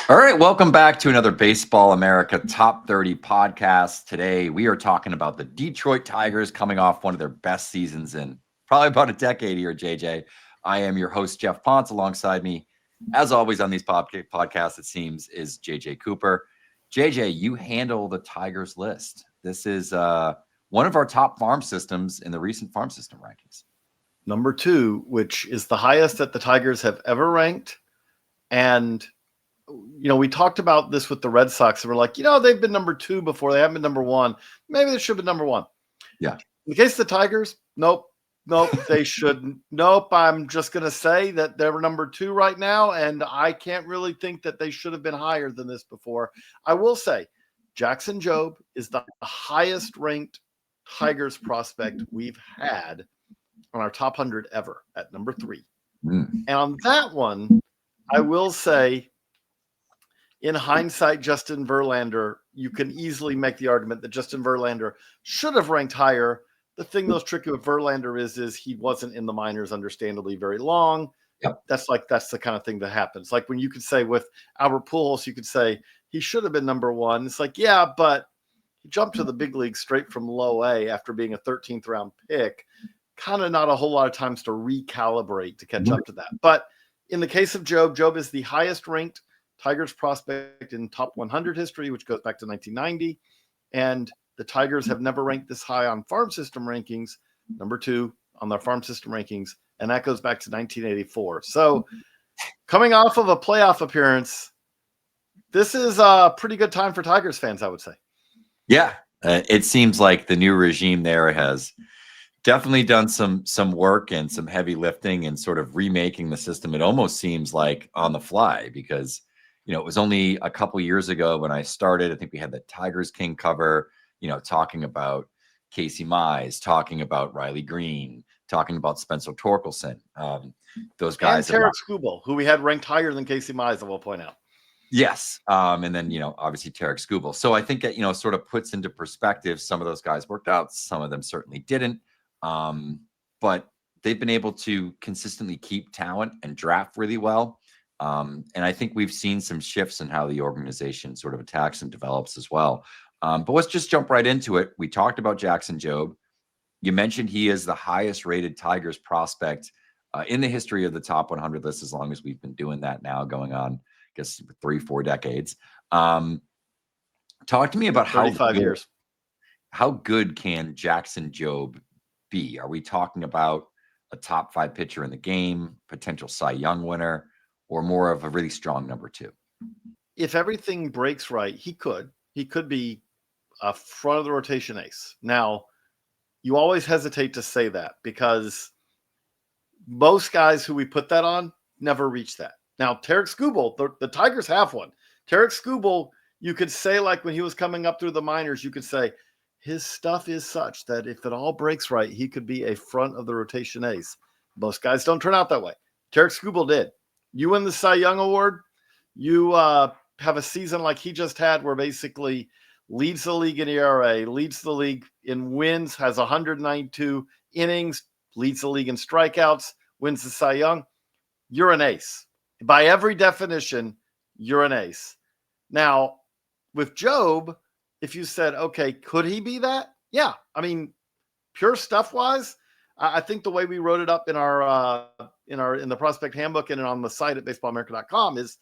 All right, welcome back to another Baseball America Top 30 podcast. Today, we are talking about the Detroit Tigers coming off one of their best seasons in probably about a decade here, JJ. I am your host, Geoff Pontes. Alongside me, as always on these podcasts, it seems, is JJ Cooper. JJ, you handle the Tigers list. This is one of our top farm systems in the recent farm system rankings. Number 2, which is the highest that the Tigers have ever ranked. And we talked about this with the Red Sox, and we're like, they've been number 2 before. They haven't been number 1. Maybe they should have been number 1. Yeah. In the case of the Tigers, nope, they shouldn't. Nope, I'm just going to say that they're number 2 right now, and I can't really think that they should have been higher than this before. I will say Jackson Jobe is the highest ranked Tigers prospect we've had on our top 100 ever at number 3. And on that one, I will say, in hindsight, Justin Verlander, you can easily make the argument that Justin Verlander should have ranked higher. The thing that's tricky with Verlander is he wasn't in the minors, understandably, very long. Yep. That's the kind of thing that happens. Like when you could say with Albert Pujols, you could say he should have been number 1. It's like, yeah, but he jumped to the big league straight from low A after being a 13th round pick. Kind of not a whole lot of times to recalibrate to catch up to that. But in the case of Jobe is the highest ranked Tigers prospect in top 100 history, which goes back to 1990. And the Tigers have never ranked this high on farm system rankings, number 2 on their farm system rankings. And that goes back to 1984. So coming off of a playoff appearance, this is a pretty good time for Tigers fans, I would say. Yeah. It seems like the new regime there has definitely done some work and some heavy lifting and sort of remaking the system. It almost seems like on the fly because, it was only a couple years ago when I started. I think we had the Tigers King cover, talking about Casey Mize, talking about Riley Green, talking about Spencer Torkelson. Those guys. And Tarek Skubal, who we had ranked higher than Casey Mize, I will point out. Yes. And then, obviously Tarek Skubal. So I think that, sort of puts into perspective, some of those guys worked out. Some of them certainly didn't. But they've been able to consistently keep talent and draft really well. And I think we've seen some shifts in how the organization sort of attacks and develops as well. But let's just jump right into it. We talked about Jackson Jobe. You mentioned he is the highest rated Tigers prospect in the history of the top 100 list, as long as we've been doing that now, going on, I guess, 3-4 decades. Talk to me about 35 years. How good can Jackson Jobe be? Are we talking about a top 5 pitcher in the game, potential Cy Young winner, or more of a really strong number 2? If everything breaks right, he could be a front of the rotation ace. Now, you always hesitate to say that because most guys who we put that on never reach that. Now, Tarek Skubal, the Tigers have one. Tarek Skubal, you could say, like when he was coming up through the minors, you could say his stuff is such that if it all breaks right, he could be a front of the rotation ace. Most guys don't turn out that way. Tarek Skubal did. You win the Cy Young Award, you have a season like he just had where basically leads the league in ERA, leads the league in wins, has 192 innings, leads the league in strikeouts, wins the Cy Young. You're an ace. By every definition, you're an ace. Now, with Jobe, if you said, okay, could he be that? Yeah. I mean, pure stuff wise, I think the way we wrote it up in in the prospect handbook and on the site at baseballamerica.com is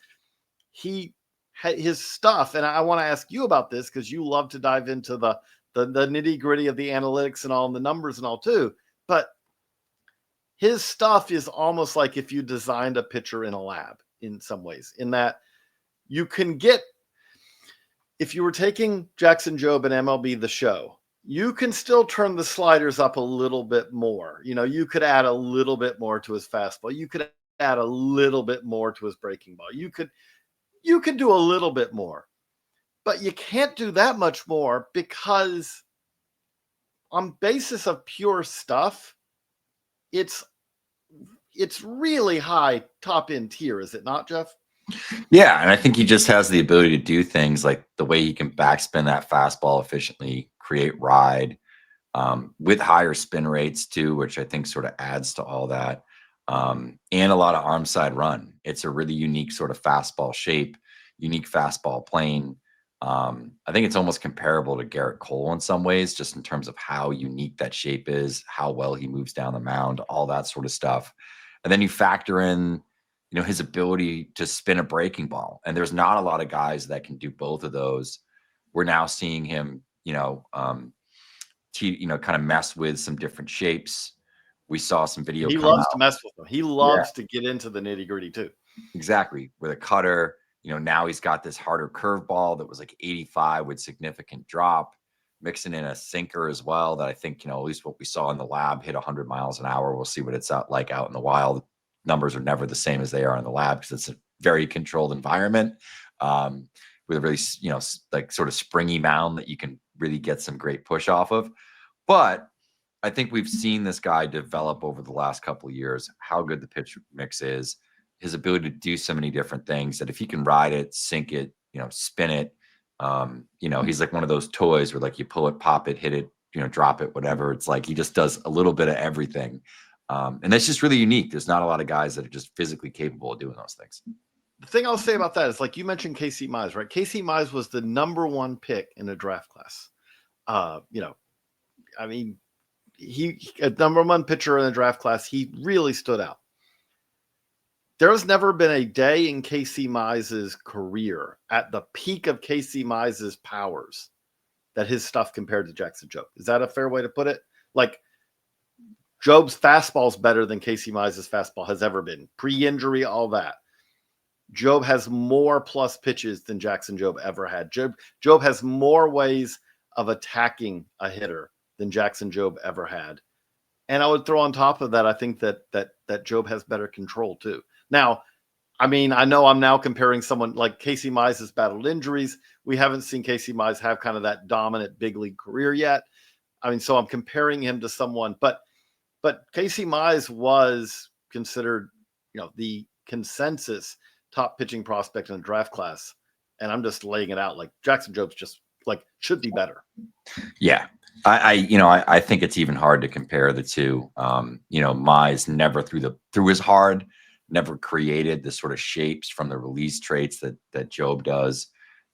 his stuff. And I want to ask you about this because you love to dive into the nitty gritty of the analytics and all and the numbers and all too. But his stuff is almost like if you designed a pitcher in a lab in some ways, in that you can get, if you were taking Jackson Jobe and MLB The Show, you can still turn the sliders up a little bit more. You could add a little bit more to his fastball. You could add a little bit more to his breaking ball. You could do a little bit more, but you can't do that much more because on basis of pure stuff, it's really high top end tier, is it not, Geoff? Yeah, and I think he just has the ability to do things like the way he can backspin that fastball efficiently, create ride with higher spin rates too, which I think sort of adds to all that. And a lot of arm side run. It's a really unique sort of fastball shape. unique fastball plane. I think it's almost comparable to Garrett Cole in some ways, just in terms of how unique that shape is, how well he moves down the mound, all that sort of stuff. And then you factor in, his ability to spin a breaking ball. And there's not a lot of guys that can do both of those. We're now seeing him, kind of mess with some different shapes. We saw some video. He come loves out. to mess with them. He loves to get into the nitty gritty too. Exactly. With a cutter, now he's got this harder curveball that was like 85 with significant drop, mixing in a sinker as well. That I think, at least what we saw in the lab hit 100 miles an hour. We'll see what it's like out in the wild. Numbers are never the same as they are in the lab because it's a very controlled environment with a really, like sort of springy mound that you can really get some great push off of. But I think we've seen this guy develop over the last couple of years, how good the pitch mix is, his ability to do so many different things that if he can ride it, sink it, spin it, he's like one of those toys where like you pull it, pop it, hit it, drop it, whatever. It's like he just does a little bit of everything. And that's just really unique. There's not a lot of guys that are just physically capable of doing those things. The thing I'll say about that is, like you mentioned, Casey Mize, right? Casey Mize was the #1 pick in the draft class. He a #1 pitcher in the draft class. He really stood out. There's never been a day in Casey Mize's career at the peak of Casey Mize's powers that his stuff compared to Jackson Jobe. Is that a fair way to put it? Like, Jobe's fastball is better than Casey Mize's fastball has ever been. Pre-injury, all that. Jobe has more plus pitches than Jackson Jobe ever had. Jobe has more ways of attacking a hitter than Jackson Jobe ever had. And I would throw on top of that, I think that Jobe has better control too. Now, I know I'm now comparing someone like Casey Mize has battled injuries. We haven't seen Casey Mize have kind of that dominant big league career yet. So I'm comparing him to someone, but Casey Mize was considered, the consensus top pitching prospect in the draft class. And I'm just laying it out like Jackson Jobe's just like should be better. Yeah. I think it's even hard to compare the two. Mize never threw his hard, never created the sort of shapes from the release traits that Jobe does.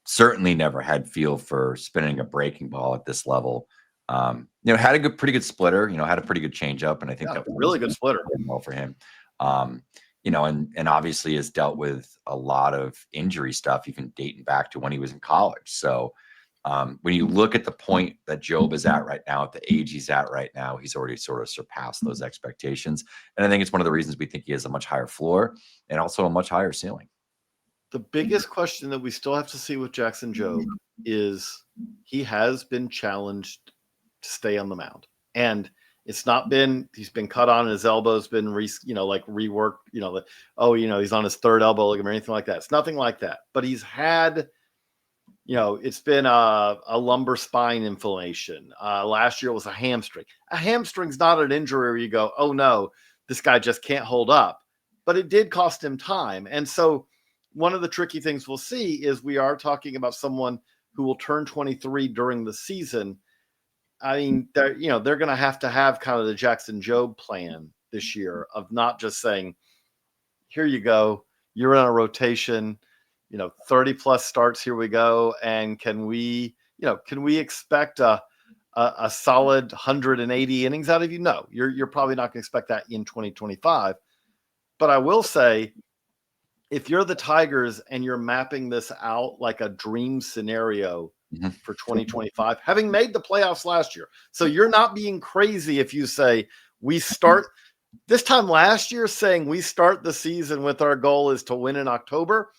Certainly never had feel for spinning a breaking ball at this level. Had a pretty good splitter, had a pretty good changeup, and I think that was really good splitter well for him. And obviously has dealt with a lot of injury stuff, even dating back to when he was in college. So when you look at the point that Jobe is at right now, at the age he's at right now, he's already sort of surpassed those expectations. And I think it's one of the reasons we think he has a much higher floor and also a much higher ceiling. The biggest question that we still have to see with Jackson Jobe is he has been challenged to stay on the mound. And it's not been, he's been cut on, his elbow's been reworked, he's on his third elbow ligament or anything like that. It's nothing like that. But he's had, it's been a lumbar spine inflammation. Last year was a hamstring. A hamstring's not an injury where you go, oh no, this guy just can't hold up. But it did cost him time. And so one of the tricky things we'll see is we are talking about someone who will turn 23 during the season. They're going to have kind of the Jackson Jobe plan this year of not just saying, here you go, you're in a rotation, 30 plus starts, here we go. And can we expect a solid 180 innings out of you? No, you're probably not going to expect that in 2025. But I will say, if you're the Tigers and you're mapping this out like a dream scenario for 2025, having made the playoffs last year. So you're not being crazy if you say we start this time last year saying we start the season with our goal is to win in October.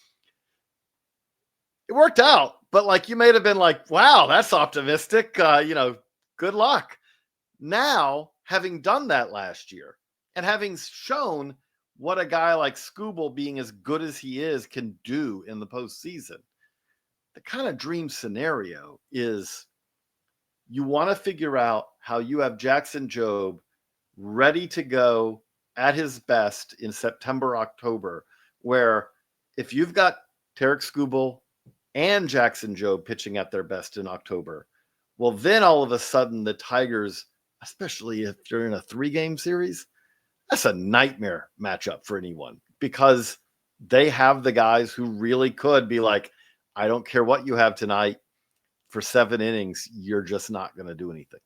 It worked out, but like you may have been like, wow, that's optimistic. Good luck. Now, having done that last year and having shown what a guy like Skubal, being as good as he is, can do in the postseason, the kind of dream scenario is you want to figure out how you have Jackson Jobe ready to go at his best in September, October, where if you've got Tarik Skubal and Jackson Jobe pitching at their best in October, well, then all of a sudden the Tigers, especially if you're in a 3-game series, that's a nightmare matchup for anyone because they have the guys who really could be like, I don't care what you have tonight. For 7 innings, you're just not going to do anything.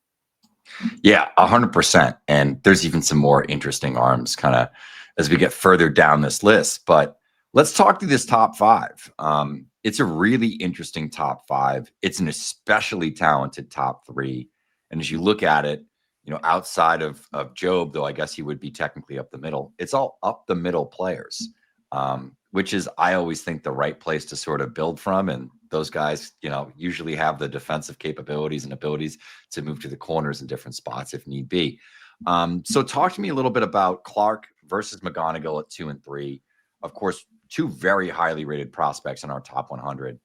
Yeah, 100%. And there's even some more interesting arms kind of as we get further down this list. But let's talk through this top 5. It's a really interesting top 5. It's an especially talented top 3. And as you look at it, outside of Jobe, though I guess he would be technically up the middle, it's all up the middle players, which is, I always think, the right place to sort of build from. And those guys, usually have the defensive capabilities and abilities to move to the corners in different spots if need be. So talk to me a little bit about Clark versus McGonigle at 2 and 3. Of course, 2 very highly rated prospects in our top 100.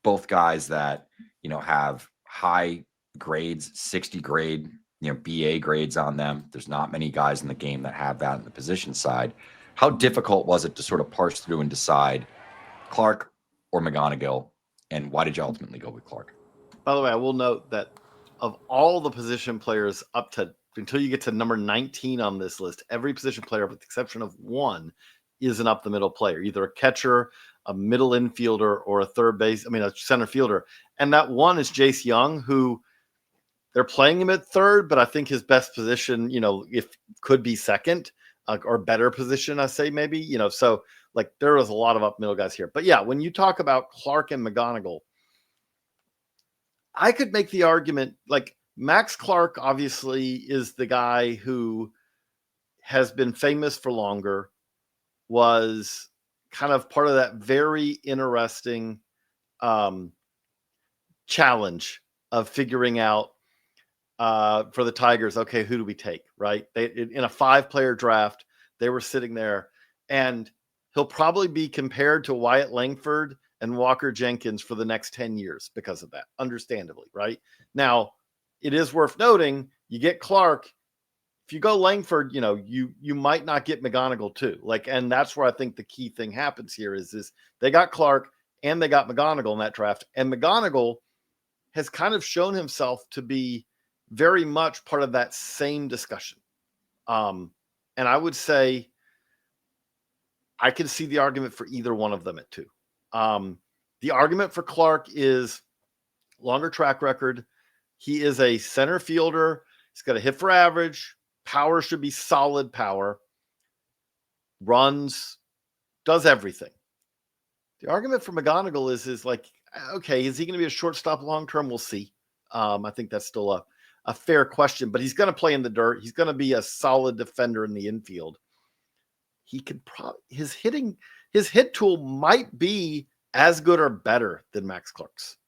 Both guys that, have high grades, 60 grade, BA grades on them. There's not many guys in the game that have that in the position side. How difficult was it to sort of parse through and decide Clark or McGonigle, and why did you ultimately go with Clark? By the way, I will note that of all the position players up to until you get to number 19 on this list, every position player, with the exception of one, is an up the middle player, either a catcher, a middle infielder, or a center fielder. And that one is Jace Young, who they're playing him at third, but I think his best position, if could be second or better position, I say maybe, so like there was a lot of up middle guys here. But yeah, when you talk about Clark and McGonigle, I could make the argument like Max Clark obviously is the guy who has been famous for longer, was kind of part of that very interesting challenge of figuring out for the Tigers, okay, who do we take, right? In a 5-player draft, they were sitting there, and he'll probably be compared to Wyatt Langford and Walker Jenkins for the next 10 years because of that, understandably, right? Now, it is worth noting, you get Clark, if you go Langford, you might not get McGonigle too. And that's where I think the key thing happens here is they got Clark and they got McGonigle in that draft. And McGonigle has kind of shown himself to be very much part of that same discussion. And I would say I could see the argument for either one of them at 2. The argument for Clark is longer track record. He is a center fielder. He's got a hit for average. Power should be solid power. Runs, does everything. The argument for McGonigle is like, okay, is he going to be a shortstop long-term? We'll see. I think that's still a fair question, but he's going to play in the dirt. He's going to be a solid defender in the infield. He could probably, his hit tool might be as good or better than Max Clark's.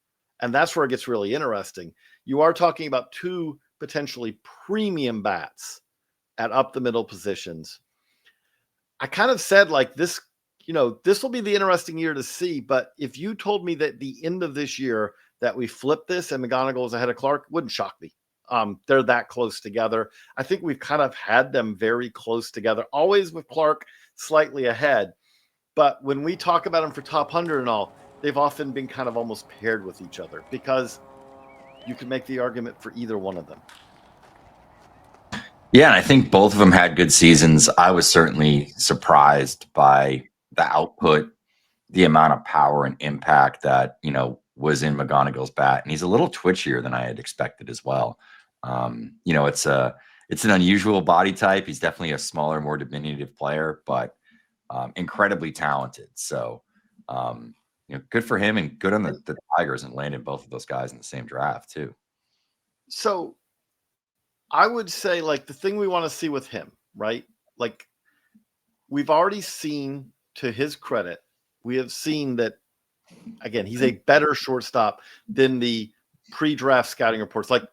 And that's where it gets really interesting. You are talking about 2 potentially premium bats at up the middle positions. I kind of said like this, this will be the interesting year to see. But if you told me that the end of this year that we flip this and McGonigle is ahead of Clark, wouldn't shock me. They're that close together. I think we've kind of had them very close together, always with Clark slightly ahead. But when we talk about them for top 100 and all, they've often been kind of almost paired with each other because you can make the argument for either one of them. Yeah, and I think both of them had good seasons. I was certainly surprised by the output, the amount of power and impact that, was in McGonigle's bat. And he's a little twitchier than I had expected as well. It's an unusual body type. He's definitely a smaller, more diminutive player, but incredibly talented. So, good for him and good on the Tigers and landed both of those guys in the same draft too. So I would say like the thing we want to see with him, right? Like we've already seen, to his credit, we have seen that, again, he's a better shortstop than the pre-draft scouting reports. Like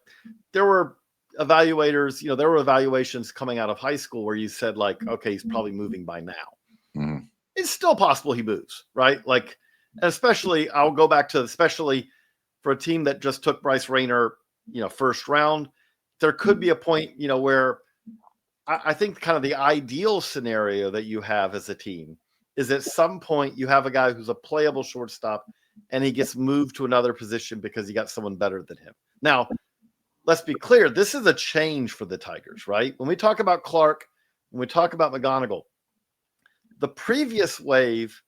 there were evaluators, there were evaluations coming out of high school where you said like, okay, he's probably moving by now. Mm-hmm. It's still possible he moves, right? Like, especially I'll go back to, especially for a team that just took Bryce Rayner, first round, there could be a point, where I think kind of the ideal scenario that you have as a team is at some point you have a guy who's a playable shortstop and he gets moved to another position because he got someone better than him. Now, let's be clear. This is a change for the Tigers, right? When we talk about Clark, when we talk about McGonigle, the previous wave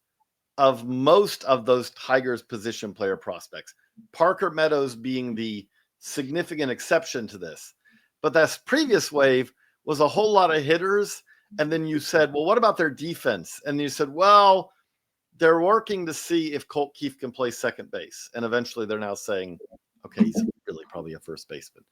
of most of those Tigers position player prospects, Parker Meadows being the significant exception to this. But that previous wave was a whole lot of hitters. And then you said, well, what about their defense? And you said, well, they're working to see if Colt Keith can play second base. And eventually they're now saying, okay, he's really probably a first baseman.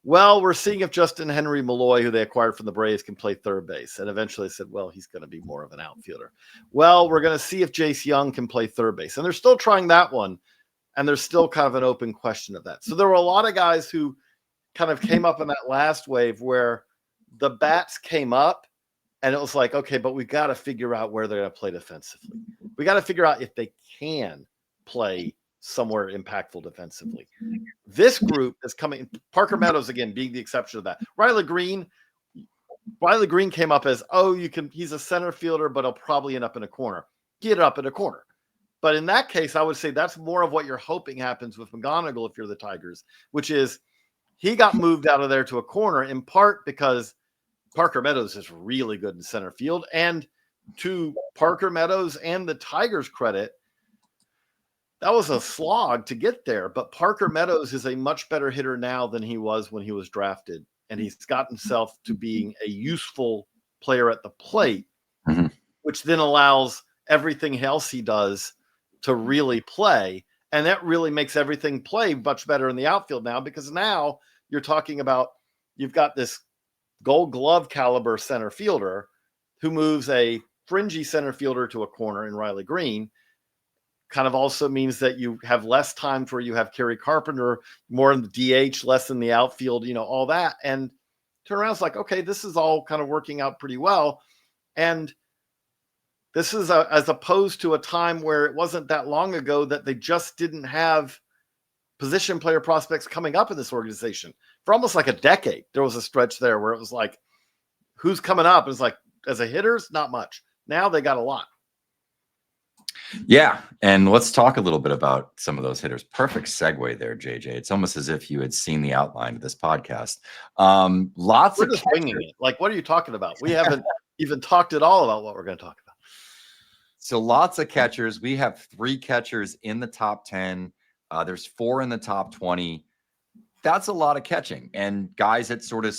Well, we're seeing if Justin Henry Malloy, who they acquired from the Braves, can play third base. And eventually they said, well, he's going to be more of an outfielder. Well, we're going to see if Jace Young can play third base. And they're still trying that one. And there's still kind of an open question of that. So there were a lot of guys who kind of came up in that last wave where the bats came up and it was like, okay, but we got to figure out where they're going to play defensively. We got to figure out if they can play somewhere impactful defensively. This group is coming, Parker Meadows, again, being the exception of that. Riley Green came up as, he's a center fielder, but he'll probably end up in a corner. Get up in a corner. But in that case, I would say that's more of what you're hoping happens with McGonigle if you're the Tigers, which is he got moved out of there to a corner in part because Parker Meadows is really good in center field. And to Parker Meadows and the Tigers' credit, that was a slog to get there. But Parker Meadows is a much better hitter now than he was when he was drafted. And he's got himself to being a useful player at the plate, which then allows everything else he does to really play. And that really makes everything play much better in the outfield now, because now you're talking about, you've got this Gold Glove caliber center fielder who moves a fringy center fielder to a corner in Riley Green. Kind of also means that you have less times where you have Kerry Carpenter more in the DH, less in the outfield, all that. And turn around, it's like, okay, this is all kind of working out pretty well. And this is as opposed to a time where it wasn't that long ago that they just didn't have position player prospects coming up in this organization. For almost like a decade, there was a stretch there where it was like, who's coming up? It's like, as a hitters, not much. Now they got a lot. Yeah. And let's talk a little bit about some of those hitters. Perfect segue there, JJ. It's almost as if you had seen the outline of this podcast. We're just winging it. Like, what are you talking about? We haven't even talked at all about what we're going to talk about. So lots of catchers. We have 3 catchers in the top 10. There's 4 in the top 20. That's a lot of catching, and guys at sort of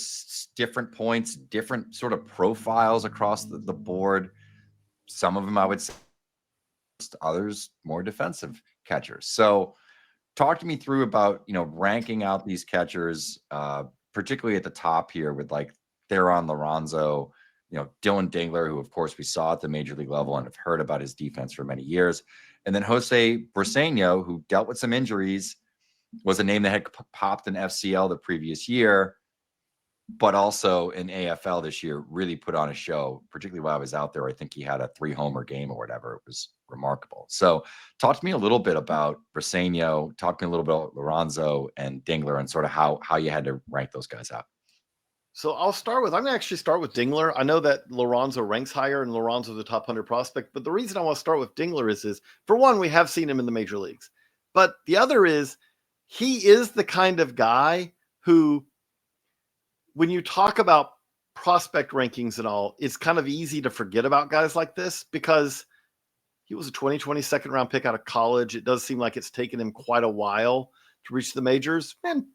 different points, different sort of profiles across the board. Some of them, I would say, others more defensive catchers. So talk to me through about, ranking out these catchers, particularly at the top here with like Thayron, Liranzo, Dillon, Dingler, who of course we saw at the major league level and have heard about his defense for many years. And then Josue Briceno, who dealt with some injuries, was a name that had popped in FCL the previous year, but also in AFL this year, really put on a show, particularly while I was out there. I think he had a 3-homer game or whatever. It was remarkable. So talk to me a little bit about Briceno, talk to me a little bit about Liranzo and Dingler and sort of how you had to rank those guys out. So I'm going to actually start with Dingler. I know that Liranzo ranks higher and Liranzo's the top 100 prospect, but the reason I want to start with Dingler is for one, we have seen him in the major leagues, but the other is he is the kind of guy who, when you talk about prospect rankings and all, it's kind of easy to forget about guys like this because he was a 2020 second round pick out of college. It does seem like it's taken him quite a while to reach the majors. And,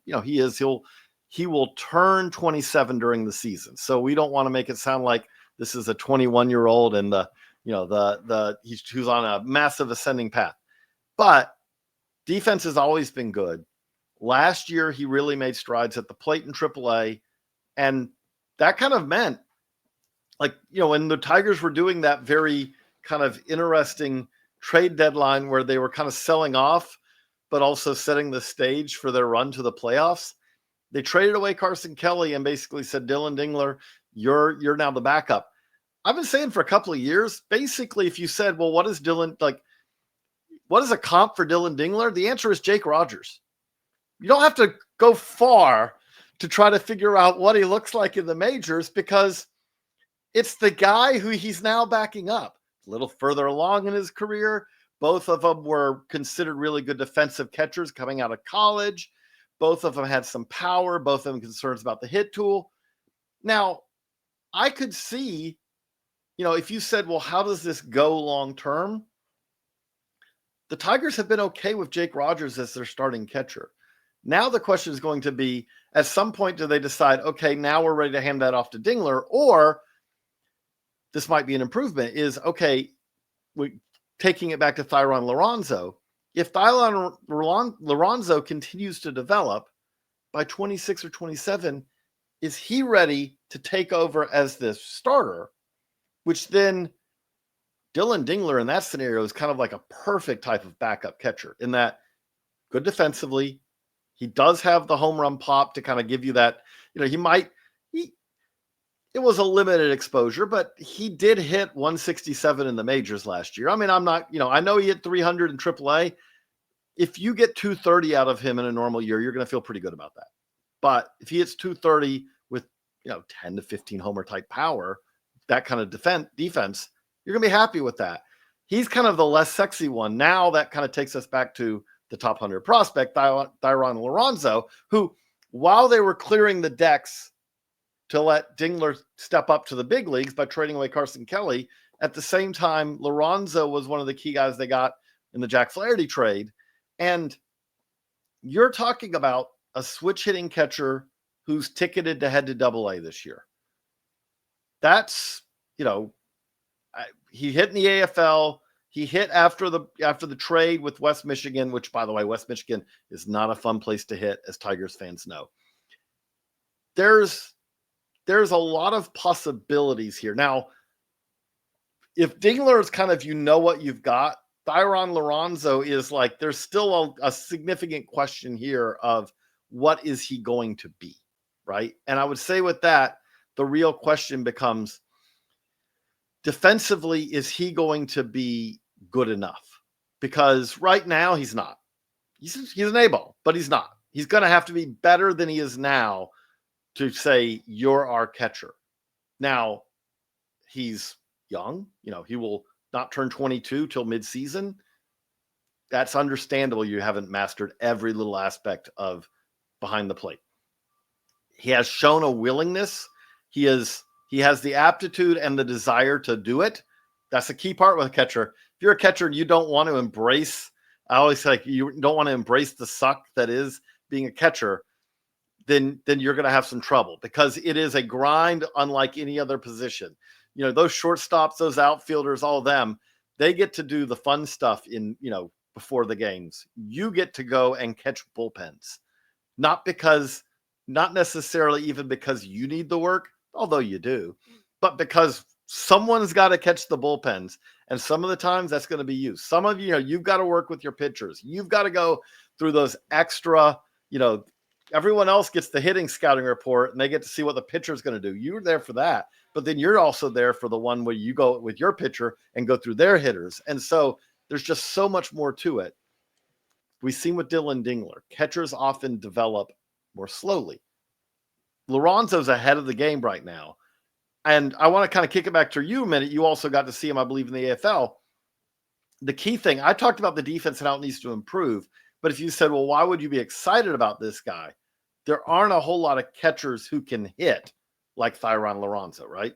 he will turn 27 during the season. So we don't want to make it sound like this is a 21-year-old and who's on a massive ascending path. But defense has always been good. Last year, he really made strides at the plate in AAA. And that kind of meant, when the Tigers were doing that very kind of interesting trade deadline where they were kind of selling off, but also setting the stage for their run to the playoffs, they traded away Carson Kelly and basically said, Dillon Dingler, you're now the backup. I've been saying for a couple of years, basically, if you said, well, what is a comp for Dillon Dingler? The answer is Jake Rogers. You don't have to go far to try to figure out what he looks like in the majors because it's the guy who he's now backing up. A little further along in his career, both of them were considered really good defensive catchers coming out of college. Both of them had some power. Both of them concerns about the hit tool. Now, I could see, if you said, well, how does this go long term? The Tigers have been okay with Jake Rogers as their starting catcher. Now the question is going to be, at some point, do they decide, okay, now we're ready to hand that off to Dingler, or this might be an improvement, is, okay, taking it back to Thayron Liranzo. If Thayron Liranzo continues to develop by 26 or 27, is he ready to take over as the starter? Which then Dillon Dingler in that scenario is kind of like a perfect type of backup catcher in that good defensively. He does have the home run pop to kind of give you that, it was a limited exposure, but he did hit 167 in the majors last year. I mean, I'm not, I know he hit 300 in AAA. If you get 230 out of him in a normal year, you're going to feel pretty good about that. But if he hits 230 with, 10 to 15 homer type power, that kind of defense, you're going to be happy with that. He's kind of the less sexy one. Now that kind of takes us back to the top 100 prospect, Thayron Liranzo, who, while they were clearing the decks to let Dingler step up to the big leagues by trading away Carson Kelly, at the same time, Liranzo was one of the key guys they got in the Jack Flaherty trade. And you're talking about a switch hitting catcher who's ticketed to head to Double-A this year. That's, he hit in the AFL. He hit after the trade with West Michigan, which, by the way, West Michigan is not a fun place to hit, as Tigers fans know. There's a lot of possibilities here. Now, if Dingler is kind of, what you've got, Thayron Liranzo is like, there's still a significant question here of what is he going to be, right? And I would say with that, the real question becomes, defensively, is he going to be good enough? Because right now he's not. He's an A-ball, but he's not. He's going to have to be better than he is now to say, you're our catcher. Now, he's young. He will not turn 22 till midseason. That's understandable. You haven't mastered every little aspect of behind the plate. He has shown a willingness. He has the aptitude and the desire to do it. That's a key part with a catcher. If you're a catcher and you don't want to embrace, I always say, you don't want to embrace the suck that is being a catcher, then you're going to have some trouble, because it is a grind unlike any other position. Those shortstops, those outfielders, all of them, they get to do the fun stuff before the games. You get to go and catch bullpens, not necessarily even because you need the work, although you do, but because someone's got to catch the bullpens. And some of the times that's going to be you. Some of you've got to work with your pitchers. You've got to go through those extra, everyone else gets the hitting scouting report and they get to see what the pitcher's going to do. You're there for that, but then you're also there for the one where you go with your pitcher and go through their hitters. And so there's just so much more to it. We've seen with Dillon Dingler, catchers often develop more slowly. Liranzo's ahead of the game right now. And I want to kind of kick it back to you a minute. You also got to see him, I believe, in the AFL. The key thing, I talked about the defense and how it needs to improve. But if you said, well, why would you be excited about this guy? There aren't a whole lot of catchers who can hit like Thayron Liranzo, right?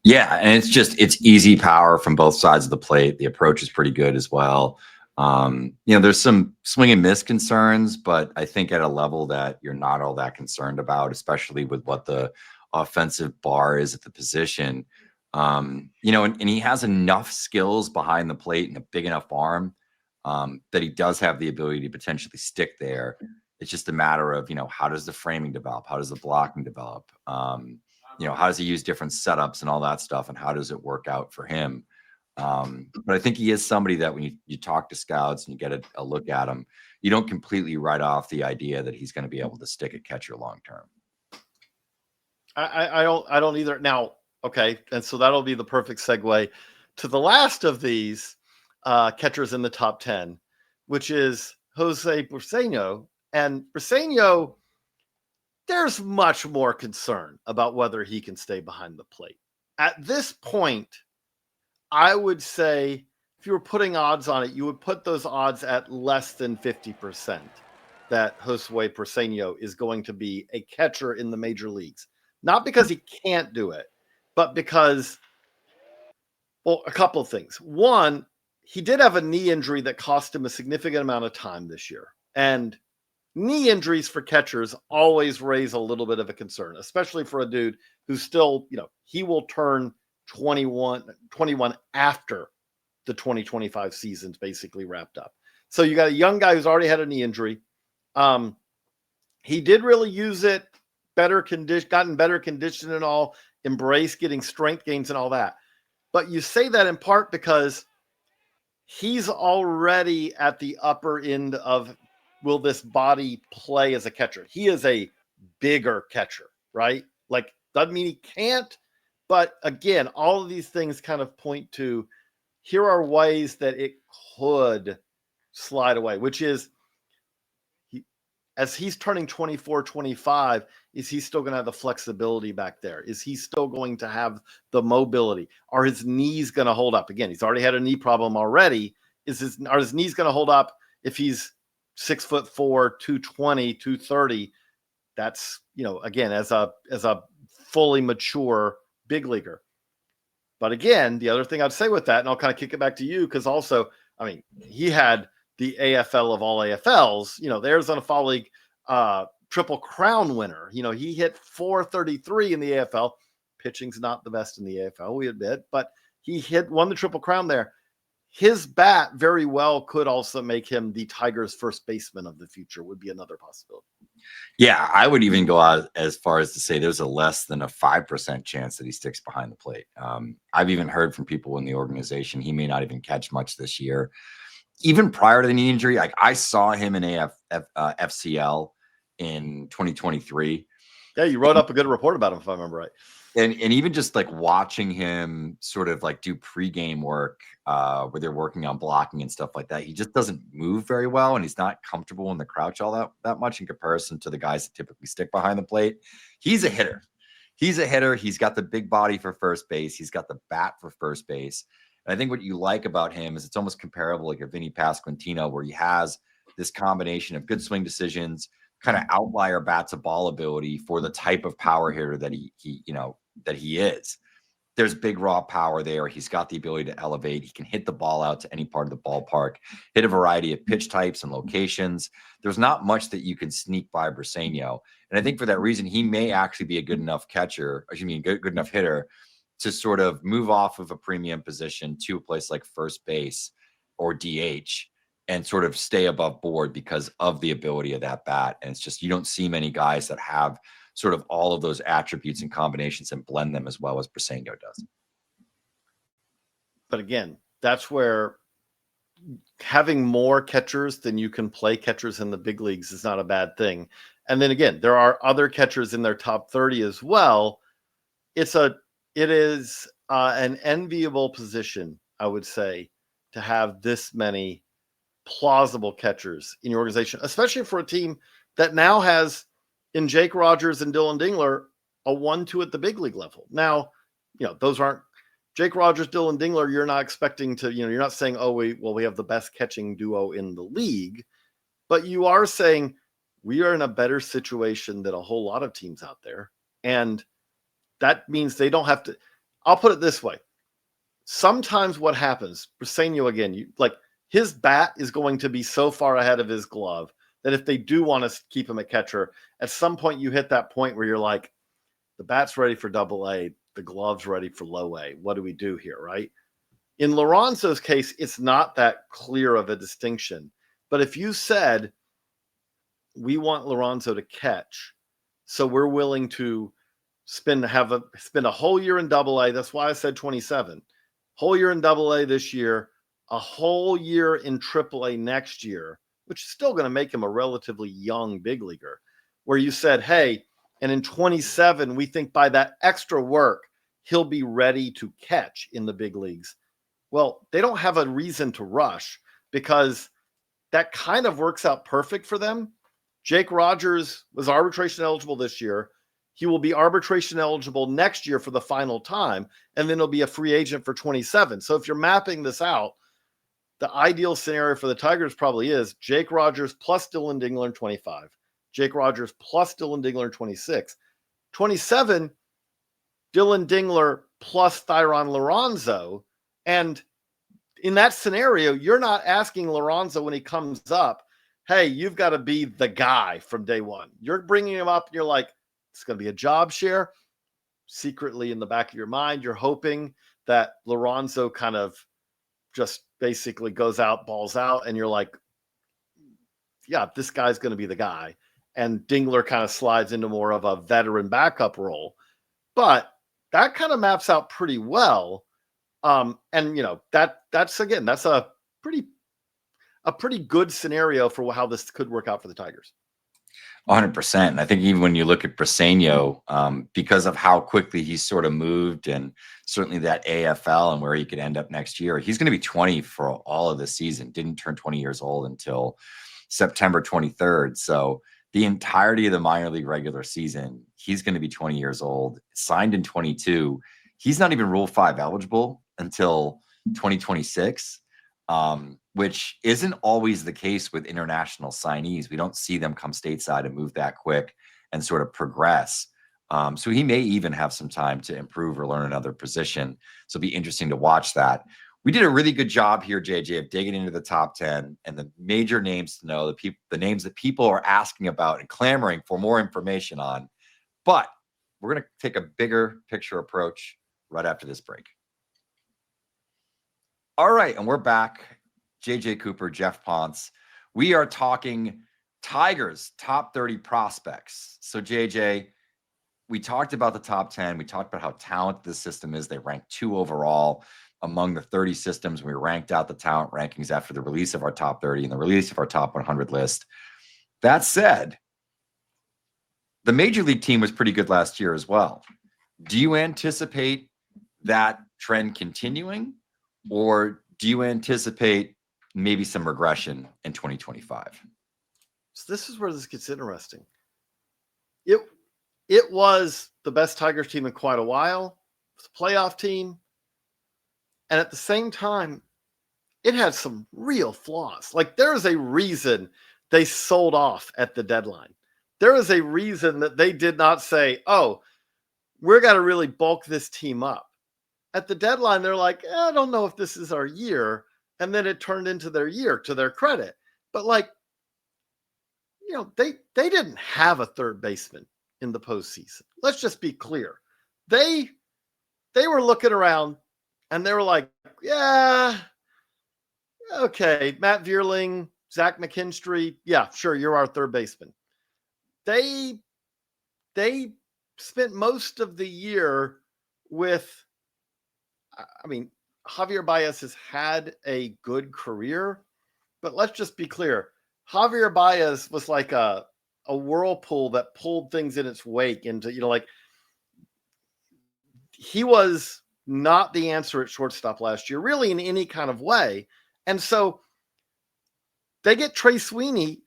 Yeah, and it's easy power from both sides of the plate. The approach is pretty good as well. There's some swing and miss concerns, but I think at a level that you're not all that concerned about, especially with what the offensive bar is at the position. And he has enough skills behind the plate and a big enough arm that he does have the ability to potentially stick there. It's just a matter of, how does the framing develop? How does the blocking develop? How does he use different setups and all that stuff? And how does it work out for him? But I think he is somebody that when you talk to scouts and you get a look at him, you don't completely write off the idea that he's going to be able to stick a catcher long term. I don't either. Now, okay, and so that'll be the perfect segue to the last of these catchers in the top 10, which is Josue Briceno. And Briceno, there's much more concern about whether he can stay behind the plate. At this point, I would say if you were putting odds on it, you would put those odds at less than 50% that Josue Briceno is going to be a catcher in the major leagues. Not because he can't do it, but because Well, a couple of things. One, he did have a knee injury that cost him a significant amount of time this year. And knee injuries for catchers always raise a little bit of a concern, especially for a dude who's still, he will turn 21 after the 2025 season's basically wrapped up. So you got a young guy who's already had a knee injury. He did really use it, gotten better condition and all, embrace getting strength gains and all that. But you say that in part because he's already at the upper end of, will this body play as a catcher? He is a bigger catcher, right? Like, doesn't mean he can't, but again, all of these things kind of point to, here are ways that it could slide away, which is, as he's turning 24, 25, is he still going to have the flexibility back there? Is he still going to have the mobility? Are his knees going to hold up? Again, he's already had a knee problem already. Are his knees going to hold up if he's 6'4", 220, 230? That's, again, as a fully mature big leaguer. But again, the other thing I'd say with that, and I'll kind of kick it back to you, because also, he had the AFL of all AFLs, the Arizona Fall League Triple Crown winner. He hit 433 in the AFL. Pitching's not the best in the AFL, we admit, but he won the Triple Crown there. His bat very well could also make him the Tigers' first baseman of the future, would be another possibility. Yeah, I would even go out as far as to say there's a less than a 5% chance that he sticks behind the plate. I've even heard from people in the organization he may not even catch much this year. Even prior to the knee injury, like I saw him in FCL in 2023. Yeah, you wrote up a good report about him, if I remember right. And even just like watching him sort of like do pregame work where they're working on blocking and stuff like that, he just doesn't move very well, and he's not comfortable in the crouch all that much in comparison to the guys that typically stick behind the plate. He's a hitter. He's got the big body for first base. He's got the bat for first base. And I think what you like about him is it's almost comparable like a Vinny Pasquantino, where he has this combination of good swing decisions, kind of outlier bat to ball ability for the type of power hitter that he is. There's big raw power there. He's got the ability to elevate. He can hit the ball out to any part of the ballpark, hit a variety of pitch types and locations. There's not much that you can sneak by Briceno. And I think for that reason, he may actually be a good enough good enough hitter to sort of move off of a premium position to a place like first base or DH and sort of stay above board because of the ability of that bat. And it's just, you don't see many guys that have sort of all of those attributes and combinations and blend them as well as Briceno does. But again, that's where having more catchers than you can play catchers in the big leagues is not a bad thing. And then again, there are other catchers in their top 30 as well. It is an enviable position, I would say, to have this many plausible catchers in your organization, especially for a team that now has, in Jake Rogers and Dillon Dingler, a 1-2 at the big league level. Now, those aren't Jake Rogers, Dillon Dingler. You're not expecting to, you're not saying, we have the best catching duo in the league, but you are saying we are in a better situation than a whole lot of teams out there. And that means they don't have to. I'll put it this way. Sometimes what happens, Briceno again, his bat is going to be so far ahead of his glove that if they do want to keep him a catcher, at some point you hit that point where you're like, the bat's ready for AA, the glove's ready for low A. What do we do here, right? In Liranzo's case, it's not that clear of a distinction. But if you said, we want Liranzo to catch, so we're willing to spend a whole year in AA. That's why I said 27. Whole year in AA this year, a whole year in AAA next year, which is still going to make him a relatively young big leaguer, where you said, hey, and in 27, we think by that extra work, he'll be ready to catch in the big leagues. Well, they don't have a reason to rush because that kind of works out perfect for them. Jake Rogers was arbitration eligible this year. He will be arbitration eligible next year for the final time, and then he'll be a free agent for 27. So if you're mapping this out, the ideal scenario for the Tigers probably is Jake Rogers plus Dillon Dingler in 25. Jake Rogers plus Dillon Dingler in 26. 27, Dillon Dingler plus Thayron Liranzo. And in that scenario, you're not asking Liranzo when he comes up, hey, you've got to be the guy from day one. You're bringing him up and you're like, it's going to be a job share. Secretly in the back of your mind, you're hoping that Liranzo kind of just basically goes out, balls out, and you're like, yeah, this guy's going to be the guy. And Dingler kind of slides into more of a veteran backup role. But that kind of maps out pretty well. And that's a pretty good scenario for how this could work out for the Tigers. 100%. And I think even when you look at Briceno, because of how quickly he's sort of moved, and certainly that AFL and where he could end up next year, he's going to be 20 for all of the season. Didn't turn 20 years old until September 23rd. So the entirety of the minor league regular season, he's going to be 20 years old, signed in 22. He's not even Rule 5 eligible until 2026. Which isn't always the case with international signees. We don't see them come stateside and move that quick and sort of progress. So he may even have some time to improve or learn another position. So it'll be interesting to watch that. We did a really good job here, JJ, of digging into the top 10 and the major names to know, the names that people are asking about and clamoring for more information on. But we're going to take a bigger picture approach right after this break. All right, and we're back. JJ Cooper, Geoff Pontes. We are talking Tigers top 30 prospects. So JJ, we talked about the top 10. We talked about how talented the system is. They ranked 2 overall among the 30 systems. We ranked out the talent rankings after the release of our top 30 and the release of our top 100 list. That said, the major league team was pretty good last year as well. Do you anticipate that trend continuing, or do you anticipate maybe some regression in 2025? So this is where this gets interesting. It was the best Tigers team in quite a while. It was a playoff team. And at the same time, it had some real flaws. Like, there is a reason they sold off at the deadline. There is a reason that they did not say, oh, we're going to really bulk this team up. At the deadline, they're like, I don't know if this is our year. And then it turned into their year, to their credit. But they didn't have a third baseman in the postseason. Let's just be clear. They were looking around and they were like, yeah, okay, Matt Vierling, Zach McKinstry, yeah, sure, you're our third baseman. They spent most of the year with, Javier Baez has had a good career, but let's just be clear. Javier Baez was like a whirlpool that pulled things in its wake into, he was not the answer at shortstop last year, really, in any kind of way. And so they get Trey Sweeney.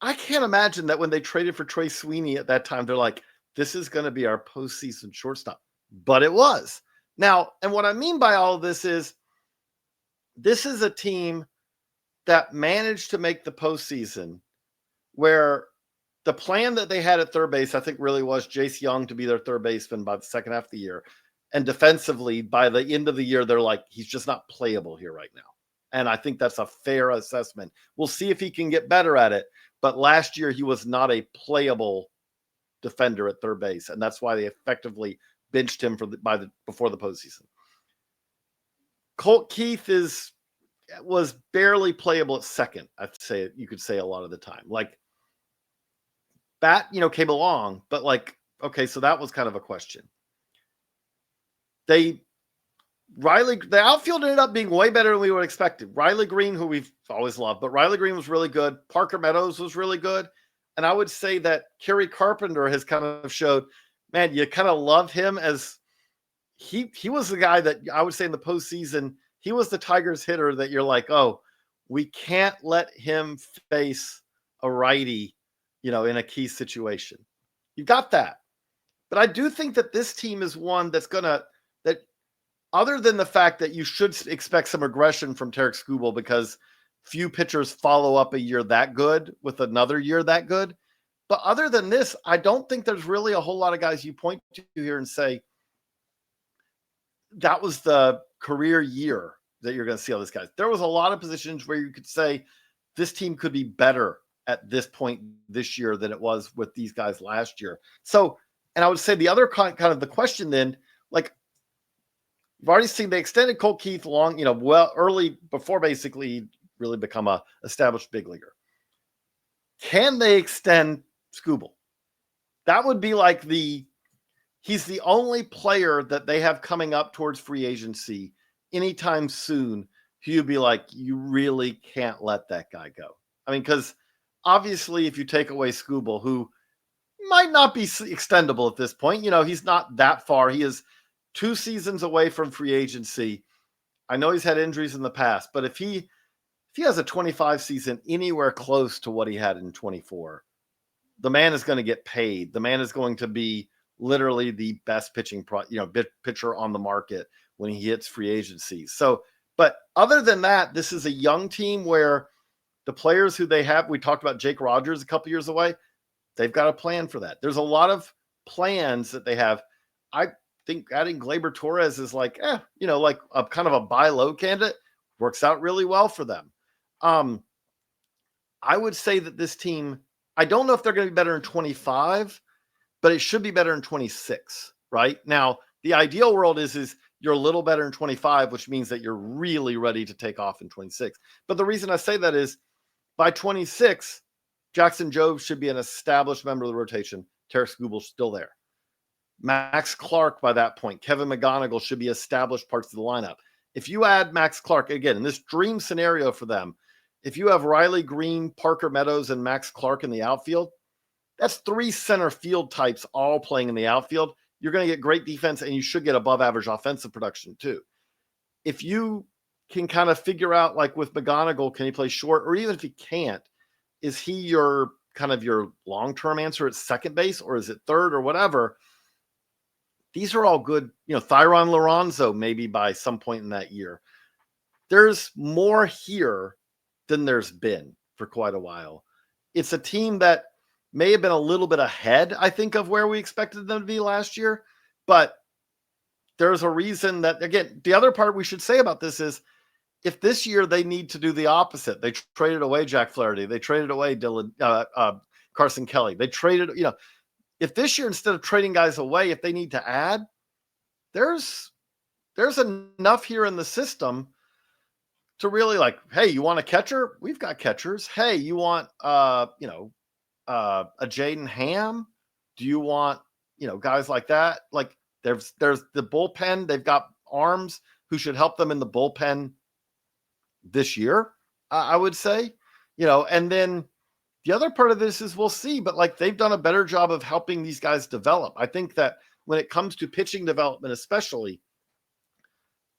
I can't imagine that when they traded for Trey Sweeney at that time, they're like, this is going to be our postseason shortstop. But it was. Now, and what I mean by all of this is a team that managed to make the postseason, where the plan that they had at third base, I think, really was Jace Young to be their third baseman by the second half of the year. And defensively, by the end of the year, they're like, he's just not playable here right now. And I think that's a fair assessment. We'll see if he can get better at it. But last year, he was not a playable defender at third base. And that's why they effectively benched him before the postseason. Colt Keith was barely playable at second. You could say a lot of the time. Like, Bat, came along, but okay, so that was kind of a question. The outfield ended up being way better than we would have expected. Riley Green, who we've always loved, but Riley Green was really good. Parker Meadows was really good. And I would say that Kerry Carpenter has kind of showed, man, you kind of love him as he was the guy that I would say in the postseason, he was the Tigers hitter that you're like, oh, we can't let him face a righty, in a key situation. You got that. But I do think that this team is one that other than the fact that you should expect some aggression from Tarik Skubal, because few pitchers follow up a year that good with another year that good. But other than this, I don't think there's really a whole lot of guys you point to here and say, that was the career year that you're going to see all these guys. There was a lot of positions where you could say this team could be better at this point this year than it was with these guys last year. So, and I would say the other kind of the question then, like, you've already seen they extended Colt Keith long, well, early before basically he really become a established big leaguer. Can they extend Skubal? That would be like he's the only player that they have coming up towards free agency anytime soon who you'd be like, you really can't let that guy go. I mean, because obviously if you take away Skubal, who might not be extendable at this point, he's not that far. He is 2 seasons away from free agency. I know he's had injuries in the past, but if he has a 25 season anywhere close to what he had in 24, the man is going to get paid. The man is going to be literally the best pitcher on the market when he hits free agency. So, but other than that, this is a young team where the players who they have, we talked about Jake Rogers a couple years away. They've got a plan for that. There's a lot of plans that they have. I think adding Gleyber Torres is like a kind of a buy low candidate, works out really well for them. I would say that this team, I don't know if they're going to be better in 25, but it should be better in 26, right? Now, the ideal world is you're a little better in 25, which means that you're really ready to take off in 26. But the reason I say that is by 26, Jackson Jobe should be an established member of the rotation. Tarik Skubal's still there. Max Clark by that point, Kevin McGonigle should be established parts of the lineup. If you add Max Clark, again, in this dream scenario for them, if you have Riley Green, Parker Meadows, and Max Clark in the outfield, that's 3 center field types all playing in the outfield. You're going to get great defense, and you should get above average offensive production too. If you can kind of figure out, like with McGonigle, can he play short? Or even if he can't, is he your kind of your long-term answer at second base, or is it third or whatever? These are all good, Thayron Liranzo maybe by some point in that year. There's more here than there's been for quite a while. It's a team that may have been a little bit ahead, I think, of where we expected them to be last year. But there's a reason that, again, the other part we should say about this is if this year they need to do the opposite, they traded away Jack Flaherty, they traded away Dillon, Carson Kelly, they traded, if this year, instead of trading guys away, if they need to add, there's enough here in the system to really like, hey, you want a catcher? We've got catchers. Hey, you want, a Jaden Ham? Do you want, guys like that? Like there's the bullpen. They've got arms who should help them in the bullpen this year, I would say, and then the other part of this is we'll see, but like they've done a better job of helping these guys develop. I think that when it comes to pitching development, especially,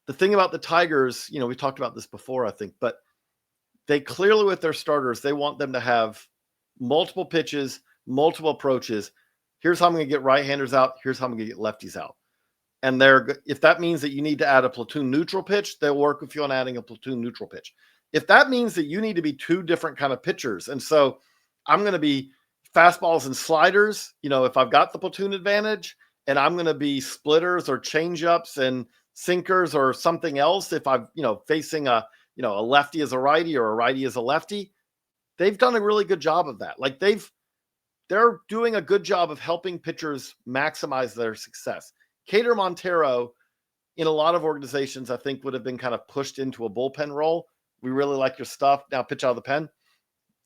the thing about the Tigers, we talked about this before, I think, but they clearly with their starters, they want them to have multiple pitches, multiple approaches. Here's how I'm going to get right-handers out. Here's how I'm going to get lefties out. And if that means that you need to add a platoon neutral pitch, they'll work with you on adding a platoon neutral pitch. If that means that you need to be 2 different kind of pitchers, and so I'm going to be fastballs and sliders, if I've got the platoon advantage, and I'm going to be splitters or changeups and sinkers or something else if I'm, facing a lefty as a righty or a righty as a lefty. They've done a really good job of that. Like they're doing a good job of helping pitchers maximize their success. Cater Montero, in a lot of organizations, I think would have been kind of pushed into a bullpen role. We really like your stuff. Now pitch out of the pen.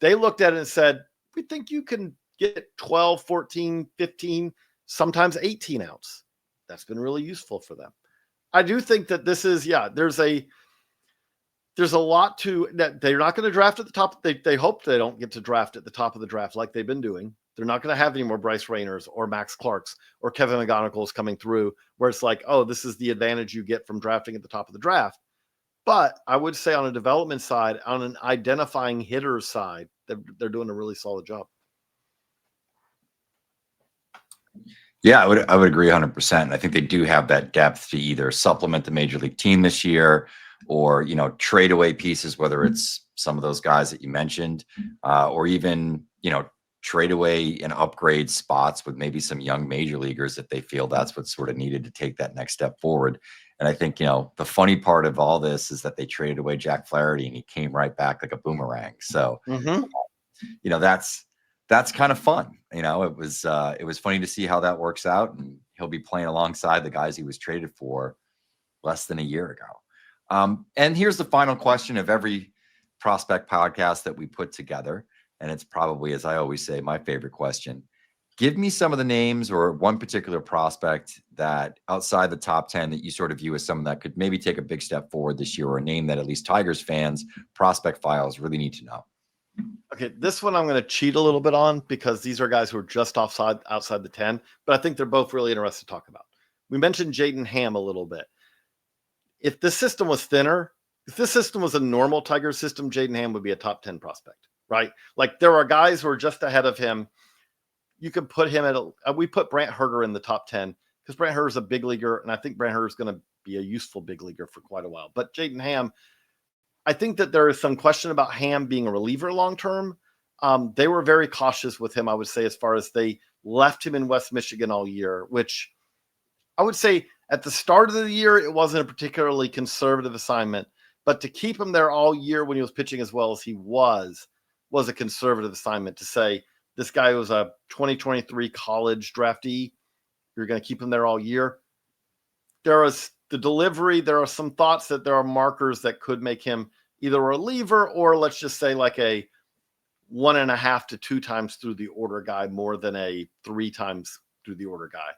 They looked at it and said, we think you can get 12, 14, 15, sometimes 18 outs. That's been really useful for them. I do think that this is, there's a lot to that. They're not going to draft at the top. They hope they don't get to draft at the top of the draft like they've been doing. They're not going to have any more Bryce Rayners or Max Clarks or Kevin McGonigles coming through where it's like, oh, this is the advantage you get from drafting at the top of the draft. But I would say on a development side, on an identifying hitter side, they're doing a really solid job. Yeah, I would agree 100%. I think they do have that depth to either supplement the major league team this year or, trade away pieces, whether it's some of those guys that you mentioned, or even, trade away and upgrade spots with maybe some young major leaguers if they feel that's what's sort of needed to take that next step forward. And I think, the funny part of all this is that they traded away Jack Flaherty and he came right back like a boomerang. So, that's kind of fun. It was funny to see how that works out, and he'll be playing alongside the guys he was traded for less than a year ago. And here's the final question of every prospect podcast that we put together. And it's probably, as I always say, my favorite question. Give me some of the names or one particular prospect that outside the top 10 that you sort of view as someone that could maybe take a big step forward this year, or a name that at least Tigers fans, prospect files really need to know. Okay, this one I'm going to cheat a little bit on because these are guys who are just outside the 10, but I think they're both really interesting to talk about. We mentioned Jaden Ham a little bit. If this system was thinner, if this system was a normal Tiger system, Jaden Ham would be a top 10 prospect, right? Like there are guys who are just ahead of him. You could put him we put Brant Herter in the top 10 because Brant Herter is a big leaguer, and I think Brant Herter is going to be a useful big leaguer for quite a while. But Jaden Ham, I think that there is some question about Ham being a reliever long-term. They were very cautious with him, I would say, as far as they left him in West Michigan all year, which I would say at the start of the year, it wasn't a particularly conservative assignment, but to keep him there all year when he was pitching as well as he was a conservative assignment to say, this guy was a 2023 college draftee. You're going to keep him there all year. There is the delivery. There are some thoughts that there are markers that could make him either a reliever or let's just say like a 1.5 to 2 times through the order guy more than a 3 times through the order guy.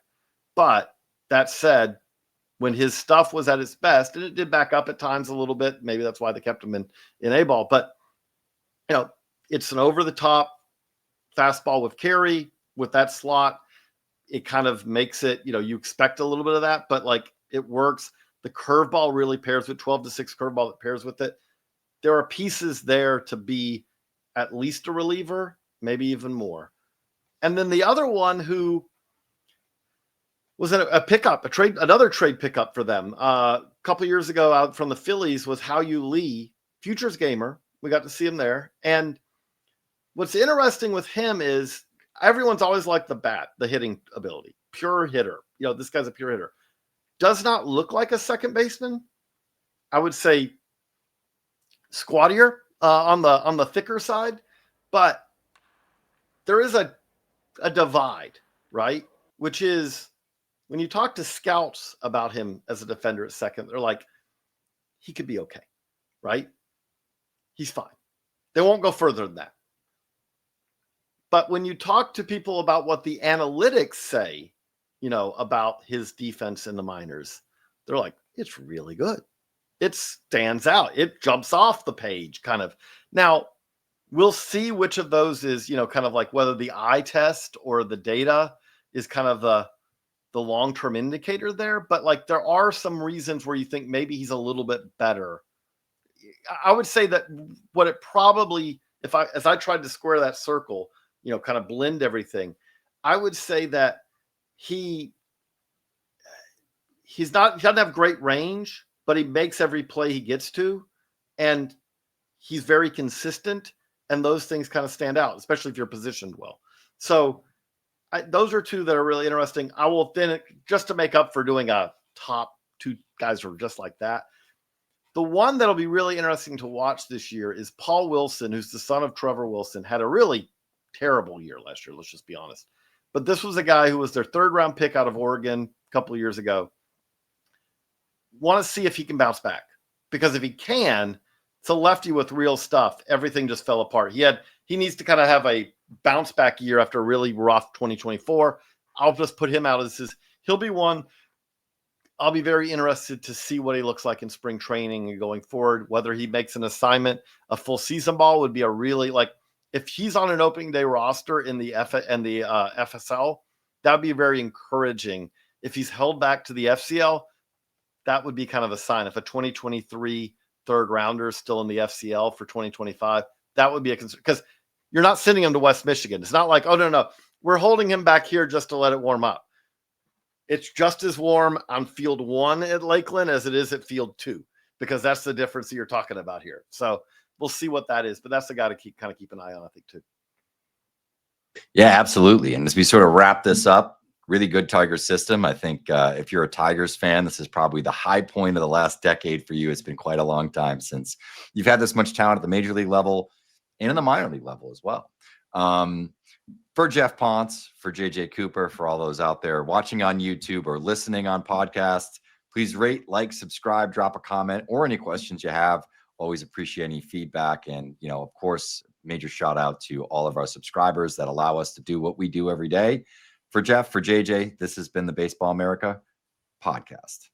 But that said, when his stuff was at its best, and it did back up at times a little bit, maybe that's why they kept him in A ball, but it's an over the top fastball with carry with that slot. It kind of makes it, you expect a little bit of that, but like it works. The curveball really pairs with 12-6 curveball that pairs with it. There are pieces there to be at least a reliever, maybe even more. And then the other one who was a pickup, another trade pickup for them a couple years ago out from the Phillies was Hao-Yu Lee, futures gamer. We got to see him there. And what's interesting with him is everyone's always liked the bat, the hitting ability, pure hitter. This guy's a pure hitter. Does not look like a second baseman. I would say squattier on the thicker side, but there is a divide, right? Which is when you talk to scouts about him as a defender at second, they're like, he could be okay, right? He's fine. They won't go further than that. But when you talk to people about what the analytics say, about his defense in the minors, they're like, it's really good. It stands out. It jumps off the page kind of. Now, we'll see which of those is, kind of like whether the eye test or the data is kind of the long-term indicator there. But like there are some reasons where you think maybe he's a little bit better. I would say that what it probably, as I tried to square that circle, kind of blend everything, I would say that he doesn't have great range, but he makes every play he gets to, and he's very consistent, and those things kind of stand out, especially if you're positioned well. So those are two that are really interesting. I will then, just to make up for doing a top 2 guys who are just like that, the one that'll be really interesting to watch this year is Paul Wilson, who's the son of Trevor Wilson, had a really terrible year last year. Let's just be honest. But this was a guy who was their 3rd round pick out of Oregon a couple of years ago. Want to see if he can bounce back, because if he can, it's a lefty with real stuff. Everything just fell apart. He needs to kind of have a bounce back year after a really rough 2024. I'll just put him out as he'll be one. I'll be very interested to see what he looks like in spring training and going forward. Whether he makes an assignment, a full season ball would be a really, like, if he's on an opening day roster in the FSL, that would be very encouraging. If he's held back to the FCL, that would be kind of a sign. If a 2023 3rd rounder is still in the FCL for 2025, that would be a concern, because you're not sending him to West Michigan. It's not like, oh, no, we're holding him back here just to let it warm up. It's just as warm on field 1 at Lakeland as it is at field 2, because that's the difference that you're talking about here. So we'll see what that is, but that's the guy to keep an eye on, I think, too. Yeah, absolutely. And as we sort of wrap this up, really good Tigers system. I think if you're a Tigers fan, this is probably the high point of the last decade for you. It's been quite a long time since you've had this much talent at the major league level and in the minor league level as well. For Geoff Pontes, for JJ Cooper, for all those out there watching on YouTube or listening on podcasts, please rate, like, subscribe, drop a comment, or any questions you have. Always appreciate any feedback. And, of course, major shout out to all of our subscribers that allow us to do what we do every day. For Geoff, for JJ, this has been the Baseball America podcast.